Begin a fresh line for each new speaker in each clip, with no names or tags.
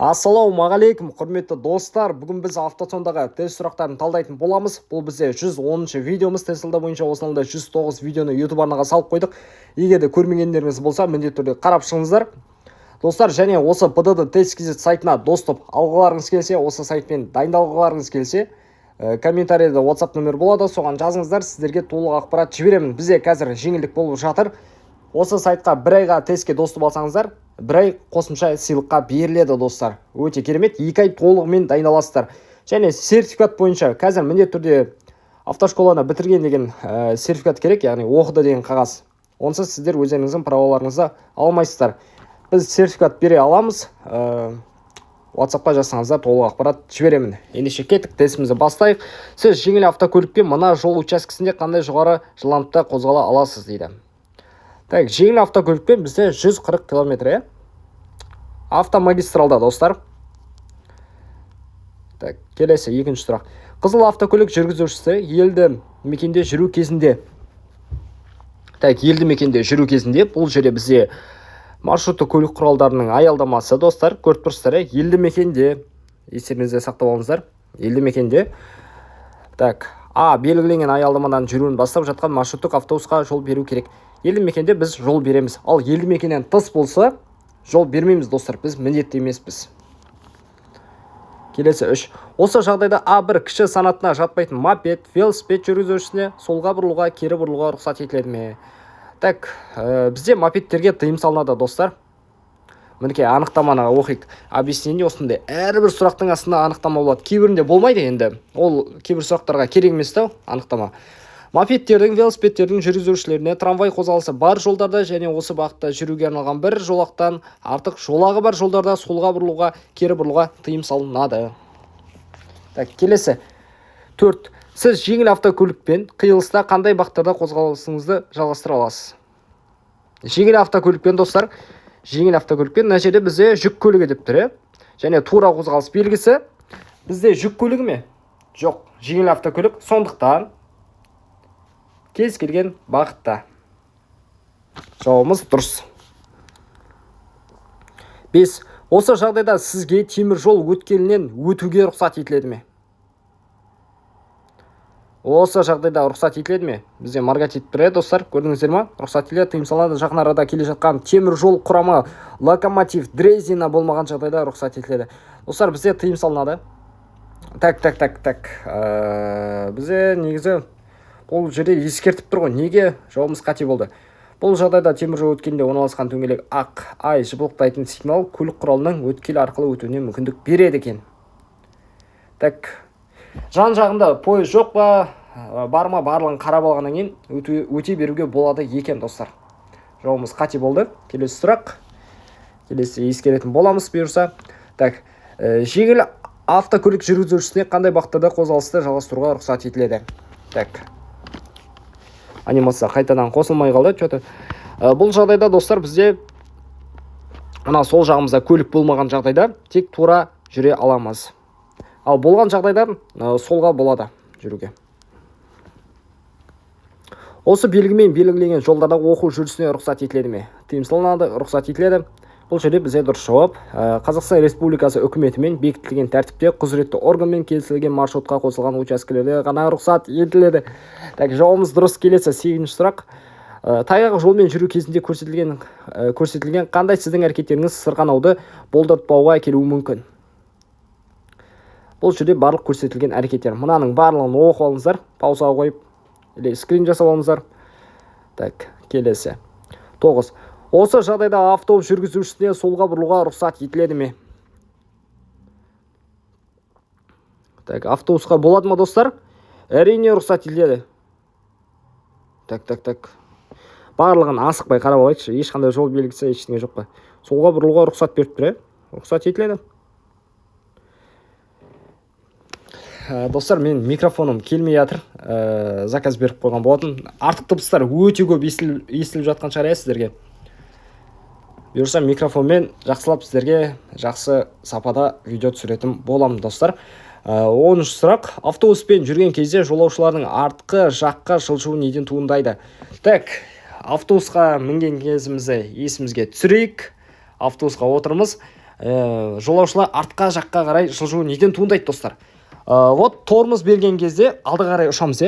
Ассалаумағалейкум, құрметті достар. Бүгін біз автотондағы тест сұрақтарын талдайтын боламыз. Бұл бізде 110-шы видеомыз. Теслда бойынша осындай 109 видеоны YouTube арнаға салып қойдық. Егер де көрмегендеріңіз болса, міндетті түрде қарап шығыңыздар. Достар, және осы PDD тест кз сайтына доступ алғыларыңыз келсе, осы сайтпен дайындалғыларыңыз келсе, комментарийде WhatsApp нөмір болады, соған жазыңыздар, сіздерге толық ақпарат жіберемін. Бізде қазір жеңілдік болып жатыр. Осы сайтқа бір айға тестке доступ алсаңыздар, бір ай қосымша сыйлыққа беріледі достар. Өте керемет, 2 ай толығымен дайындаласыздар. Және сертификат бойынша қазір міндетті түрде автошколаны бітірген деген сертификат керек, яғни оқыды деген қағаз. Онсыз сіздер өздеріңіздің праволарыңызды алмайсыздар. Біз сертификат бере аламыз. WhatsApp-қа жазсаңыздар толық ақпарат жіберемін. Ендеше кеттік, тестімізді бастайық. Сіз жеңіл автокөлікпен мына жол учаскесінде қандай жоғары жылдамдықта қозғала аласыз дейді. Так, жеңіл автокөлікпен бізде 140 км. Автомагистралда, достар. Так, келесі екінші сұрақ. Қызыл автокөлік жүргізушісі елді мекенде жүру кезінде. Так, елді мекенде жүру кезінде бұл жерде бізде маршрутты көлік құралдарының аялдамасы, достар, көріп тұрсыздар, елді мекенде, естеріңізде сақтап алыңыздар, елді мекенде. Так, белгіленген аялдамадан жүруін бастап жатқан маршруттық автобусқа жол беру керек. Елді мекенде біз жол береміз. Ал елді мекеннен тыс болса, жол бермейміз, достар. Біз міндетті емеспіз. Келесі 3. Осы жағдайда А1 кіші санатына жатпайтын мопед, велосипед жүргізушісіне солға бұрылуға, кері бұрылуға рұқсат етіледі ме? Так, бізде мопедтерге тыйым салынады, достар. Мінекей анықтаманы оқиық. Объяснение осындай. Әрбір сұрақтың астында анықтама болады. Кейбірінде болмайды енді. Ол кейбір сұрақтарға керек емес та анықтама. Мопедтердің, велосипедтердің жүргізушілеріне трамвай қозғалысы бар жолдарда және осы бағытта жүруге арналған бір жолақтан артық жолағы бар жолдарда солға бұрылуға, кері бұрылуға тыйым салынады. Так, келесі 4. Сіз жеңіл автокөлікпен қиылыста қандай бағыттарда қозғалысыңызды жалғастыра аласыз? Жеңіл автокөлікпен, достар, жеңіл автокөлікпен мына жерде бізде жүк көлігі деп тұр, және тура қозғалыс белгісі. Бізде жүк көлігі ме? Жоқ, жеңіл автокөлік, сондықтан кез келген бағытта. Жауабымыз дұрыс. 5. Осы жағдайда сізге темір жол өткелінен өтуге рұқсат етіледі ме? Осы жағдайда рұқсат етіледі ме? Бізде маркат етіп тұр, достар, көрдіңіздер ме? Рұқсат етіледі, тыйым салынады. Жақын арада келе жатқан темір жол құрамы, локомотив, дрезина болмаған жағдайда рұқсат етіледі. Достар, бізде тыйым салынады. Так. Бізде негізі бұл жерде ескертіп тұр ғой. Неге? Жауабымыз қате болды. Бұл жағдайда темір жол өткелінде орналасқан дөңгелек ақ ай жыбылықтайтын сигнал көлік құралының өткел арқылы өтуіне мүмкіндік береді екен. Так, жан-жағында пойыз жоқ па, бар ма, барлығын қарап алғаннан кейін өте беруге болады екен, достар. Жауабымыз қате болды. Келесі сұрақ. Келесі ескеретін боламыз бұйырса. Так, жеңіл автокөлік жүргізушісіне қандай бағыттарда қозғалысты жалғастыруға рұқсат етіледі? Так. Анимация қайтадан қосылмай қалды. Бұл жағдайда, достар, бізде сол жағымызда көлік болмаған жағдайда тек тура жүре аламыз. Ал болған жағдайда солға болады жүруге. Осы белгімен белгіленген жолдарда оқу жүрісіне рұқсат етіледі ме? Тыйым салынады, рұқсат етіледі. Бұл жерде бізде дұрыс жауап. Қазақстан Республикасы үкіметімен бекітілген тәртіпте құзыретті органмен келісілген маршрутқа қосылған учаскелерде ғана рұқсат етіледі. Так, жауабымыз дұрыс. Келесі 8-ші сұрақ. Тайғақ жолмен жүру кезінде көрсетілген қандай сіздің әрекеттеріңіз сырғанауды болдыртпауға әкелуі мүмкін? Бұл жерде барлық көрсетілген әрекеттер. Мынаның барлығын оқып алыңыздар, паузаға қойып, или скрин жасап алыңыздар. Так, келесі 9. Осы жағдайда автобус жүргізушісіне солға бұрылуға рұқсат етіледі ме? Так, автобусқа болады ма, достар? Әрине рұқсат етіледі. Так. Барлығын асықпай қарап алайықшы. Ешқандай жол белгісі ештеңе жоқ па? Солға бұрылуға рұқсат беріп тұр, рұқсат етіледі. Достар, мен микрофоным келмей жатыр. Заказ беріп қойған болатын. Артық дыбыстар өте көп естіліп жатқан шығар сіздерге. Бұйырса микрофонмен жақсылап сіздерге жақсы сапада видео түсіретін болам, достар. 10-шы сұрақ. Автобуспен жүрген кезде жолаушылардың артқы жаққа жылжуы неден туындайды? Так, автобусқа мінген кезімізді есімізге түсірейік. Автобусқа отырмыз. жолаушылар артқа жаққа қарай жылжуы неден туындайды достар? Вот тормоз берген кезде алдыға қарай ұшамыз,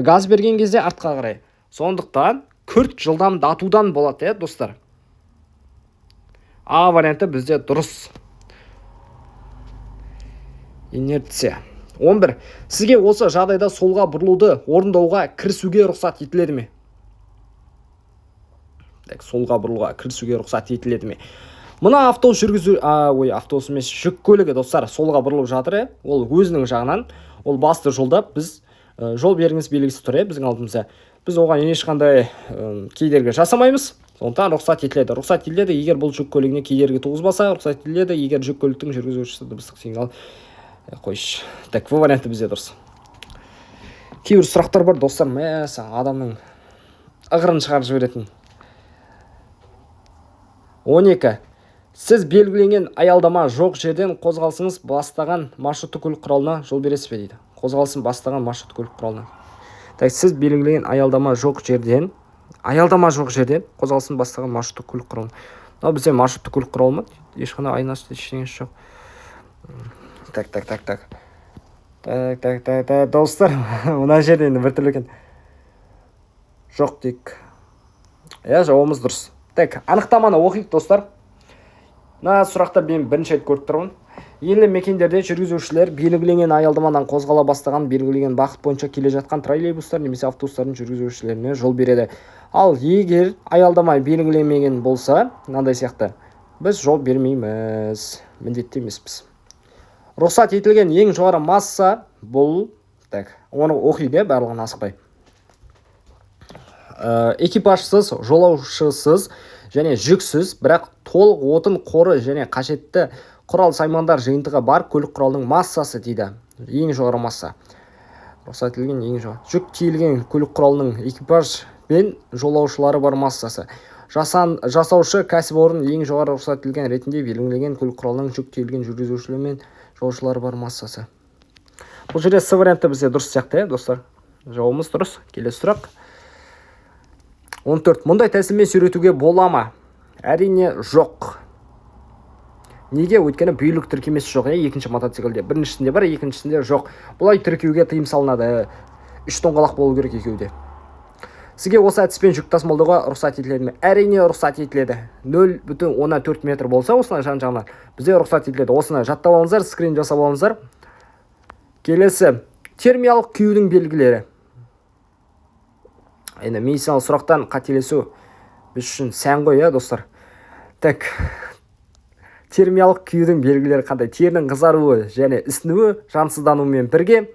газ берген кезде артқа қарай. Сондықтан күрт жылдамдатудан болады, достар. А варианты бізде дұрыс. Инерция. 11. Сізге осы жағдайда солға бұрылуды орындауға кірісуге рұқсат етіледі ме? Солға бұрылуға кірісуге рұқсат етіледі ме? Мына автобус автобус емес, жүк көлігі достар солға бұрылып жатыр, ол өзінің жағынан, ол басты жолда біз жол беріңіз белгісі тұр, біздің алдымызда. Біз оған ешқандай кедергі жасамаймыз. Сондықтан рұқсат етіледі. Рұқсат етіледі, егер бұл жүк көлігіне кедергі туғызбаса, рұқсат етіледі, егер жүк көліктің жүргізушісі дыбыстық сигнал қойшы. Так, бұл варианты бізде дұрыс. Кейбір сұрақтар бар, достар, адамның ығырын шығарып жіберетін. 12. Сіз белгіленген аялдама жоқ жерден қозғалысыңыз бастаған маршрутты көлік құралына жол бересіз бе дейді. Қозғалысын бастаған маршрут көлік құралына. Так, сіз белгіленген аялдама жоқ жерден қозғалысын бастаған маршрутты көлік құралына. Мынау бізде маршрутты көлік құралы ма? Ешқандай айнасы ештеңесі жоқ. Так, достар, мына жерде енді бір түрлі екен. Жоқ дейік. Жауабымыз дұрыс. Так, анықтаманы оқиық, достар. Мына сұрақтар мен бірінші рет көріп тұрмын. Елді мекендерде жүргізушілер белгіленген аялдамадан қозғала бастаған белгіленген бағыт бойынша келе жатқан троллейбустар немесе автобустардың жүргізушілеріне жол береді. Ал егер аялдама белгіленмеген болса, мынандай сияқты, біз жол бермейміз, міндетті емеспіз. Рұқсат етілген ең жоғары масса бұл, оны оқиды, барлығын асықпай. Экипажсыз, жолаушысыз және жүксіз, бірақ толық отын қоры және қажетті құрал саймандар жиынтығы бар көлік құралының массасы дейді. Ең жоғары масса. Рұқсат етілген ең жоғары. Жүк тиелген көлік құралының экипаж пен жолаушылары бар массасы. Жасаушы кәсіпорын ең жоғары рұқсат етілген ретінде белгіленген көлік құралының жүк тиелген жүргізушілер мен жолаушылары бар массасы. Бұл жерде С варианты бізде дұрыс сияқты, достар. Жауабымыз дұрыс. Келесі сұрақ. 14. Мұндай тәсілмен сөйлетуге бола ма? Әрине жоқ. Неге? Өйткені бүйілік тіркемесі жоқ, екінші мотоциклде. Біріншісінде бар, екіншісінде жоқ. Бұлай тіркеуге тыйым салынады. 3 доңғалақ болу керек екеуде. Сізге осы әдіспен жүк тасымалдауға рұқсат етіледі ме? Әрине рұқсат етіледі. 0,4 метр болса, осындай жан-жағынан бізде рұқсат етіледі. Осыны жаттап алыңыздар, скрин жасап алыңыздар. Келесі, термиялық күюдің белгілері. Енді медициналық сұрақтан қателесу біз үшін сән ғой, достар. Так, термиялық күюдің белгілері қандай? Терінің қызаруы және ісінуі жансыздануымен бірге.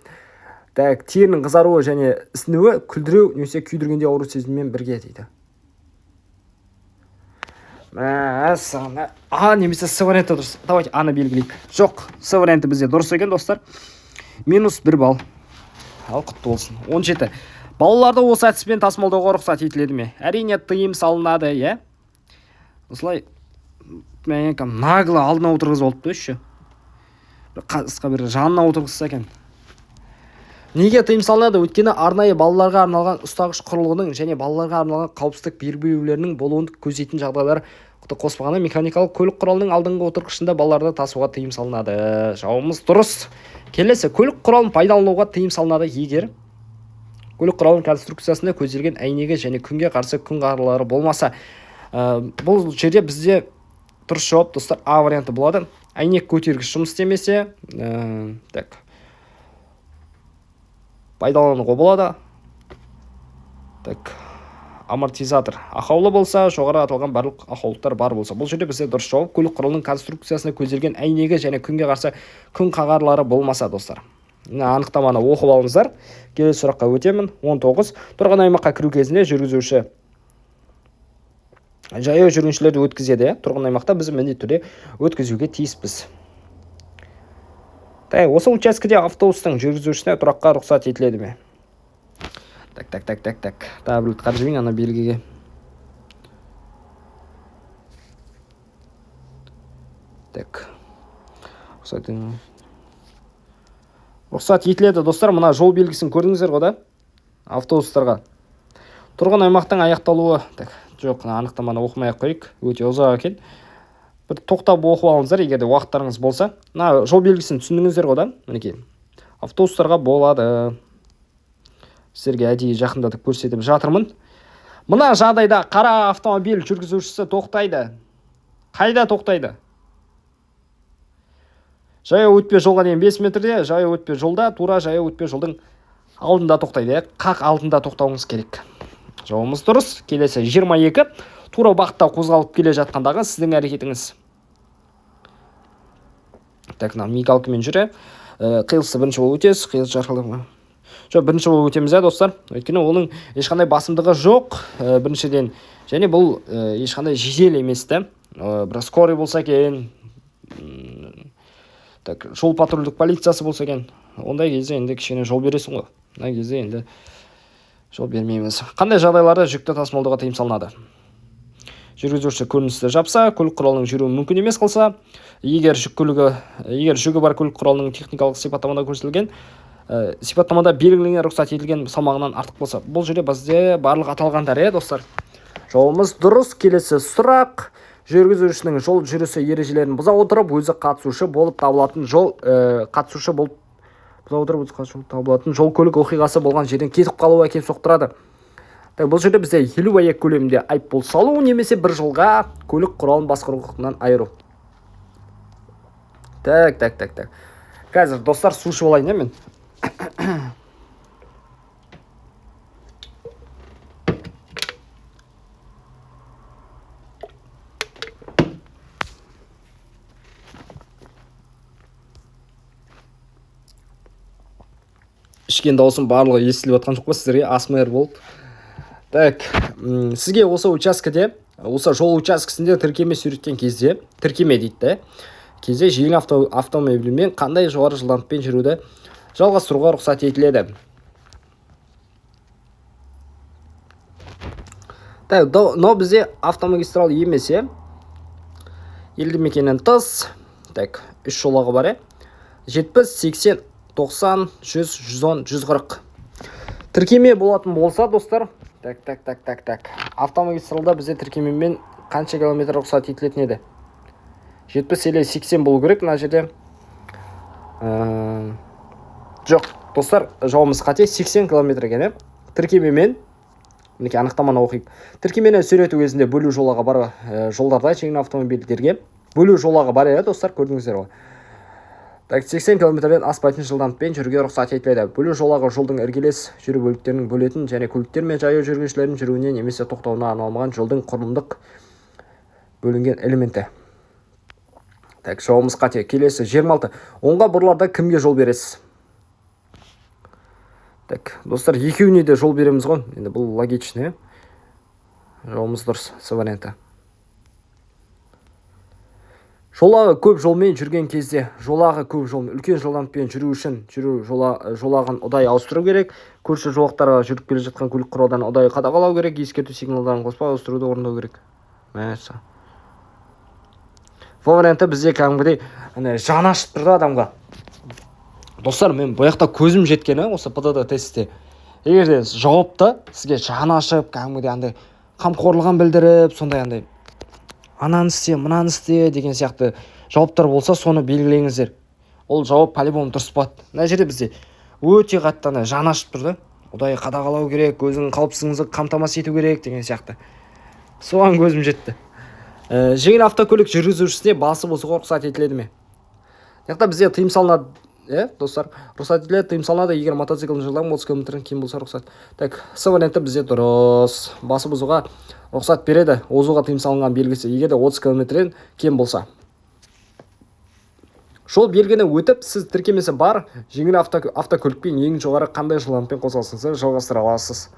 Так, терінің қызаруы және ісінуі күлдіреу немесе күйдіргенде ауру сезімімен бірге дейді. Немесе С варианты дұрыс. Давайте аны белгілейік. Жоқ, С варианты бізде дұрыс екен, достар. -1 балл. Ал құтты болсын. 17. Балаларды осы әдіспен тасымалдауға рұқсат етіледі ме? Әрине тыйым салынады, Осылай нагло алдына отырғызып алыпты үші. Қасқа бір жанына отырғызса екен. Неге тыйым салынады? Өйткені арнайы балаларға арналған ұстағыш құрылғының және балаларға арналған қауіпсіздік белгілеулерінің болуын көздейтін жағдайлар қоспағанда механикалық көлік құралының алдыңғы отырғышында балаларды тасуға тыйым салынады. Жауабымыз дұрыс. Келесі, көлік құралын пайдалануға тыйым салынады егер көлік құралының конструкциясында көзделген әйнегі және күнге қарсы күн қағарлары болмаса. Бұл жерде бізде дұрыс жауап, достар, А варианты болады. Әйнек көтергіш жұмыс істемесе, пайдалануға болады. Амортизатор ақаулы болса, жоғары аталған барлық ақаулықтар бар болса. Бұл жерде бізде дұрыс жауап, көлік құралының конструкциясына көзделген әйнегі және күнге қарсы күн қағарлары болмаса, достар. Анықтаманы оқып алыңыздар. Келесі сұраққа өтемін. 19. Тұрған аймаққа кіру кезінде жүргізуші жаяу жүргіншілерді өткізеді. Тұрған аймақта біз міндетті түрде өткізуге тиіспіз. Осы учаскеде автобустың жүргізушісіне тұраққа рұқсат етіледі ме? Таблет қаржыбен ана белгіге. Рұқсат етіледі, достар. Мына жол белгісін көрдіңіздер ғой, да? Автобустарға. Тұрған аймақтың аяқталуы. Жоқ, анықтаманы оқымай қойық. Өте ұзақ екен. бір тоқтап оқып алыңыздар егер де уақыттарыңыз болса. Мына жол белгісін түсіндіңіздер ғой да? Мінекей. Автобустарға болады. Сіздерге әдейі жақындатып көрсетіп жатырмын. Мына жағдайда қара автомобиль жүргізушісі тоқтайды. Қайда тоқтайды? Жаяу өтпе жолға дейін 5 метрде, жаяу өтпе жолда, тура жаяу өтпе жолдың алдында тоқтайды. Қақ алдында тоқтауыңыз керек. Жауымыз дұрыс. Келесі 22. Тура бағытта қозғалып келе жатқандағы сіздің әрекетіңіз. Так, мигалкамен жүре. Қиылысты бірінші болып өтесіз. Қиылыс жарқылдама. Жоқ, бірінші болып өтеміз, достар. Өйткені оның ешқандай басымдығы жоқ. Біріншіден, және бұл ешқандай жедел емес те. Бір скорый болса екен, так, жол патрульдік полициясы болса екен, ондай кезде енді кішкене жол бересің ғой. Ондай кезде енді жол бермейміз. Қандай жағдайларда жүкті тасымалдауға тыйым салынады? Жүргізуші көріністі жапса, көлік құралының жүруі мүмкін емес қылса, егер жүгі бар көлік құралының техникалық сипаттамада көрсетілген, сипаттамада белгіленген рұқсат етілген салмағынан артық болса, бұл жерде бізде барлық аталғандар, достар. Жауымыз дұрыс. Келесі сұрақ. Жүргізушінің жол жүрісі ережелерін бұза отырып, өзі қатысушы болып табылатын жол көлік оқиғасы болған жерден кетіп қалуы әкеліп соқтырады. Бұл жерде бізде 50 АЕК көлемінде айыппұл салу немесе 1 жылға көлік құралын басқару құқығынан айыру. Так. Қазір, достар, су ішіп алайын, мен. Ішкен даусым барлығы естіліп жатқан жоқ па сіздерге? АСМР болды. Так, сізге осы учаскеде, осы жол учаскесінде тіркеме сүреткен кезде, тіркеме дейді, кезде жеңіл автомобильмен қандай жоғары жылдамдықпен жүруді жалғастыруға рұқсат етіледі. Так, но бізде автомагистрал емесе, елді мекеннен тыс, так, 3 жолағы бар, 70, 80, 90, 100, 110, 140. Тіркеме болатын болса, достар, так. Автомагистралда бізде тіркемемен қанша километр рұқсат етілетін еді? 70 или 80 болу керек, мына жерде. Жоқ, достар, жауымыз қате, 80 километр екен, тіркемемен. Мінекей анықтаманы оқиық. Тіркемені сөрету кезінде бөлу жолағы бар жолдарда жеңіл автомобильдерге бөлу жолағы бар, достар, көрдіңіздер ғой. Так, 80 км-ден аспайтын жылдамдықпен жүруге рұқсат етіледі. Бөлу жолағы жолдың іргелес жүру бөліктерінің бөлетін және көліктер мен жаяу жүргіншілердің жүруіне немесе тоқтауына арналмаған жолдың құрылымдық бөлінген элементі. Так, жауымыз қате. Келесі 26. Оңға бұрыларда кімге жол бересіз? Так, достар, екеуіне де жол береміз ғой. Енді бұл логичный. Жауымыз дұрыс, С варианты. Жолағы көп жолмен жүрген кезде, үлкен жылдамдықпен жүру үшін жолағын ұдайы ауыстыру керек. Көрші жолақтарға жүріп келе жатқан көлік құралдарын ұдайы қадағалау керек. Ескерту сигналдарын қоспай ауыстыруды орындау керек. Мәса. Бұл вариантта бізде кәдімгідей жаны ашып тұрды адамға. Достар, мен бұл жақта көзім жеткені осы ПДД тестте. Егер де жауапты сізге жаны ашып, кәдімгідей қамқорлығын білдіріп, сондай ананы істе, мынаны істе деген сияқты жауаптар болса, соны белгілеңіздер. Ол жауап по-любому дұрыс болады. Мына жерде бізде өте қатты жаны ашып тұрды. Ұдайы қадағалау керек, өзіңнің қауіпсіздігіңізді қамтамасыз ету керек деген сияқты. Соған көзім жетті. Жеңіл автокөлік жүргізушісіне басып осыға рұқсат етіледі ме? Яқта бізде тыйым салынады, достар. Рұқсат етіледі, тыйым салынады, егер мотоциклдің жылдамдығы 30 км-ден кем болса рұқсат. Так, С варианты бізде дұрыс. Басып осыға рұқсат береді, озуға тыйым салынған белгісі, егер де 30 км-ден кем болса. Жол белгіні өтіп, сіз тіркемесі бар жеңіл автокөлікпен ең жоғары қандай жылдамдықпен қозғалысыңызды жалғастыра аласыз?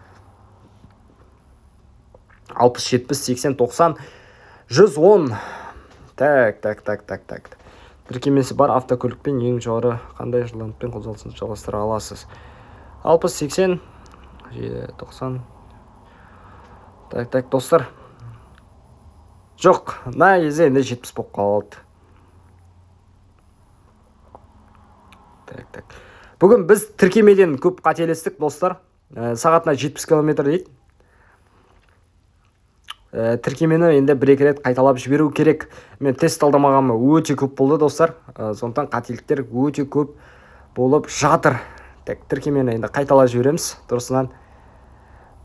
60, 70, 80, 90, 110. Так. Тіркемесі бар автокөлікпен ең жоғары қандай жылдамдықпен қозғалысыңызды жалғастыра аласыз? 60, 80, 90. Так, достар. Жоқ, на езе енді 70 болып қалды. Так. Бүгін біз тіркемеден көп қателестік, достар. Сағатына 70 км дейді. тіркемені енді бір-екі рет қайталап жіберу керек. Мен тест талдамағаныма өте көп болды достар. Сондықтан қателіктер өте көп болып жатыр. Так, тіркемені енді қайталап жібереміз дұрысынан.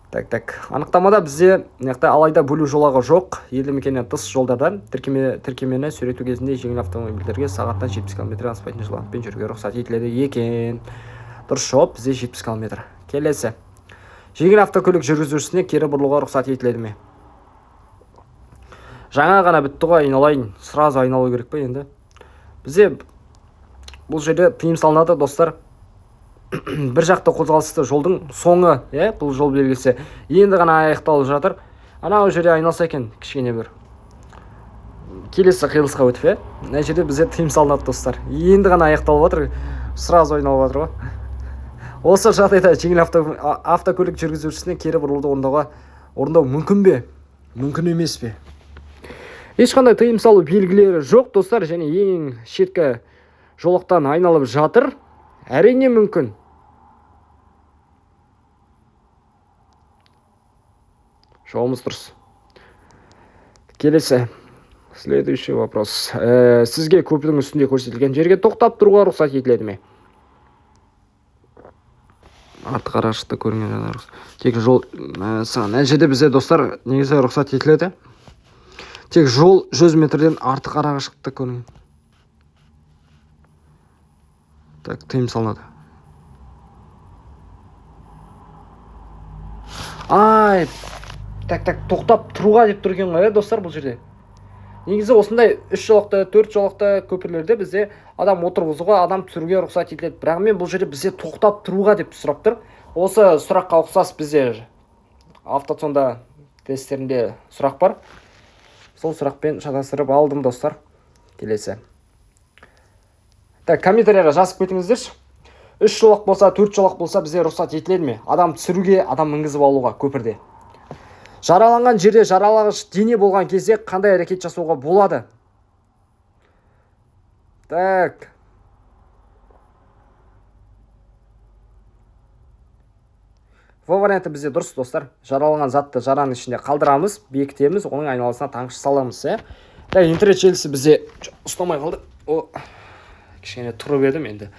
Так, анықтамада бізде алайда бөлу жолағы жоқ. Елді мекеннен тыс жолдардан тіркемені сөрету кезінде жеңіл автомобильдерге сағаттан 70 км аспайтын жылдамдықпен жүруге рұқсат етіледі екен. Дұрыс жауап бізде 70 км. Келесі. Жеңіл автокөлік жүргізушісіне кері бұрылуға рұқсат етіледі ме? Жаңа ғана бітті ғой, айналайын. Сразу айналу керек па енді? Бізде бұл жерде тыйым салынады достар. Бір жақты қозғалысты жолдың соңы, бұл жол белгісі енді ғана аяқталып жатыр. Анау жерде айналса екен, кішкене бір келесі қиылысқа өтіп, мына жерде бізде тыйым салынады достар. Енді ғана аяқталып жатыр, сразу айналып жатыр ғой. Осы жағдайда жеңіл автокөлік жүргізушісіне кері бұрылуды орындау мүмкін бе? Мүмкін емес пе? Ешқандай тыйым салу белгілері жоқ достар, және ең шеткі жолақтан айналып жатыр. Әрине мүмкін. Жауабымыз дұрыс. Келесі. Следующий вопрос. Сізге көпірдің үстінде көрсетілген жерге тоқтап тұруға рұқсат етіледі ме? Артық арашықта көрінген жағдай. Тек жол мына жерде бізде достар негізі рұқсат етіледі. Тек жол 100 метрден артық арашықта көрінген. Так, тыйым салынады. Так, тоқтап тұруға деп тұрген ғой, достар, бұл жерде. Негізі осындай 3 жолақты, 4 жолақты көпірлерде бізде адам отырғызуға, адам түсіруге рұқсат етіледі. Бірақ мен бұл жерде бізде тоқтап тұруға деп сұрап тұр. Осы сұраққа ұқсас бізде автотонда тесттерінде сұрақ бар. Сол сұрақпен шатастырып алдым достар. Келесі. Так, комментарияға жазып кетіңіздерші. 3 жолақ болса, 4 жолақ болса бізде рұқсат етіледі ме? Адам түсіруге, адам мінгізіп алуға көпірде. Жараланған жерде жаралағыш дене болған кезде қандай әрекет жасауға болады? Так. Бұл варианты бізде дұрыс достар. Жараланған затты жараның ішінде қалдырамыз, бекітеміз, оның айналасына таңғыш саламыз. Интернет желісі бізде ұстамай қалды. Кішкене тұрып едім енді.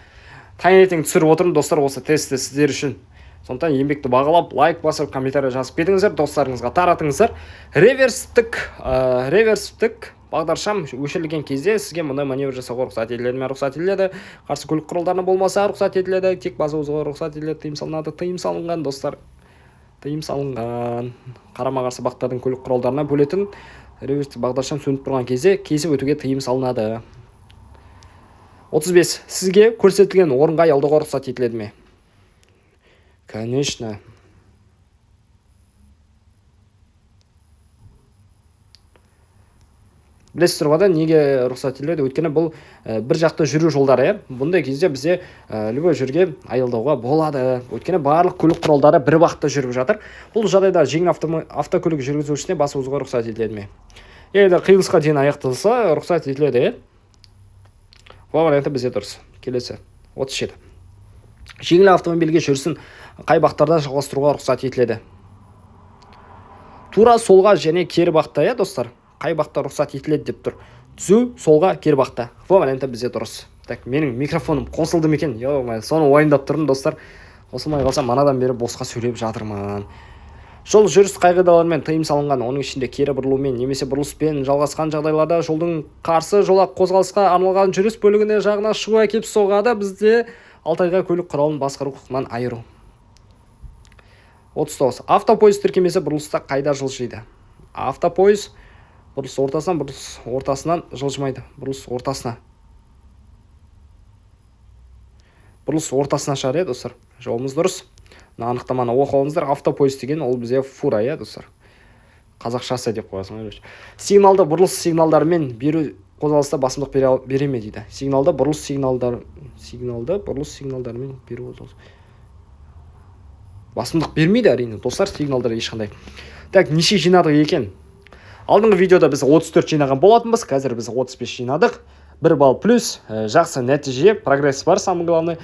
Таңертең түсіріп отырмын достар, осы тестті сіздер үшін. Сондықтан еңбекті бағалап, лайк басып, комментарий жазып кетіңіздер, достарыңызға таратыңыздар. Реверстік бағдаршам өшірілген кезде сізге мұндай маневр жасауға рұқсат етіледі ме? Рұқсат етіледі. Қарсы көлік құралдарына болмаса рұқсат етіледі. Тек база озуға рұқсат етіледі. Тыйым салынады. Тыйым салынған достар. Тыйым салынған. Қарама-қарсы бағыттардың көлік құралдарына бөлетін реверстік бағдаршам сөніп тұрған кезде кесіп өтуге тыйым салынады. 35. Сізге көрсетілген орынға аялдауға рұқсат етіледі ме? Конечно. Білесіздер ғой да, неге рұқсат етіледі? Өйткені бұл бір жақты жүру жолдары. Бұндай кезде бізде любой жерге аялдауға болады. Өйткені барлық көлік құралдары бір бағытта жүріп жатыр. Бұл жағдайда жеңіл автокөлік жүргізушісіне бас озуға рұқсат етіледі ме? Егер қиылысқа дейін аяқталса, рұқсат етіледі. Бұл варианты бізде дұрыс. Келесі. 37. Жеңіл автомобильге жүрісін қай бақтарда жалғастыруға рұқсат етіледі? Тура солға және кері бақта, достар. Қай бақта рұқсат етіледі деп тұр. Түзу солға кері бақта. Бұл варианты бізде дұрыс. Так, менің микрофоным қосылды екен. Соны уайымдап тұрмын, достар. Қосылмай қалсам, манадан бері босқа сөйлеп жатырмын. Жол жүріс қағидаларымен тыйым салынған, оның ішінде кері бұрылумен немесе бұрылыспен жалғасқан жағдайларда жолдың қарсы жолақ қозғалысқа арналған жүріс бөлігіне жағына шығу әкеп соғады. Бізде 6 айға көлік құралын басқару құқығынан айыру. 39. Автопойыз тіркемесі бұрылыста қайда жылжиды? Автопойыз бұрылыс ортасынан жылжымайды. Бұрылыс ортасына шығар, достар. Жауабымыз дұрыс. Анықтаманы оқып алыңыздар. Автопойыз деген ол бізде фура, достар. Қазақшасы деп қоясың. Сигналды бұрылыс сигналдарымен беру қозғалыста басымдық бере ме дейді. Сигналды бұрылыс сигналдарымен беру басымдық бермейді, әрине. Достар, сигналдар ешқандай. Так, неше жинадық екен? Алдыңғы видеода біз 34 жинаған болатынбыз, қазір біз 35 жинадық. 1 балл плюс, жақсы нәтиже, прогресс бар, самый главный.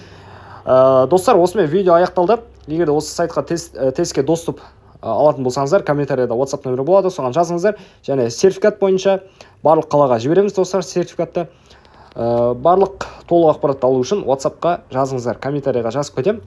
Достар, осымен видео аяқталды. Егер осы сайтқа тестке доступ алатын болсаңыздар, комментарияда WhatsApp нөмірі болады, соған жазыңыздар. Және сертификат бойынша барлық қалаға жібереміз достар сертификатты. Барлық толық ақпаратты алу үшін WhatsApp-қа жазыңыздар, комментарияға жазып кетемін.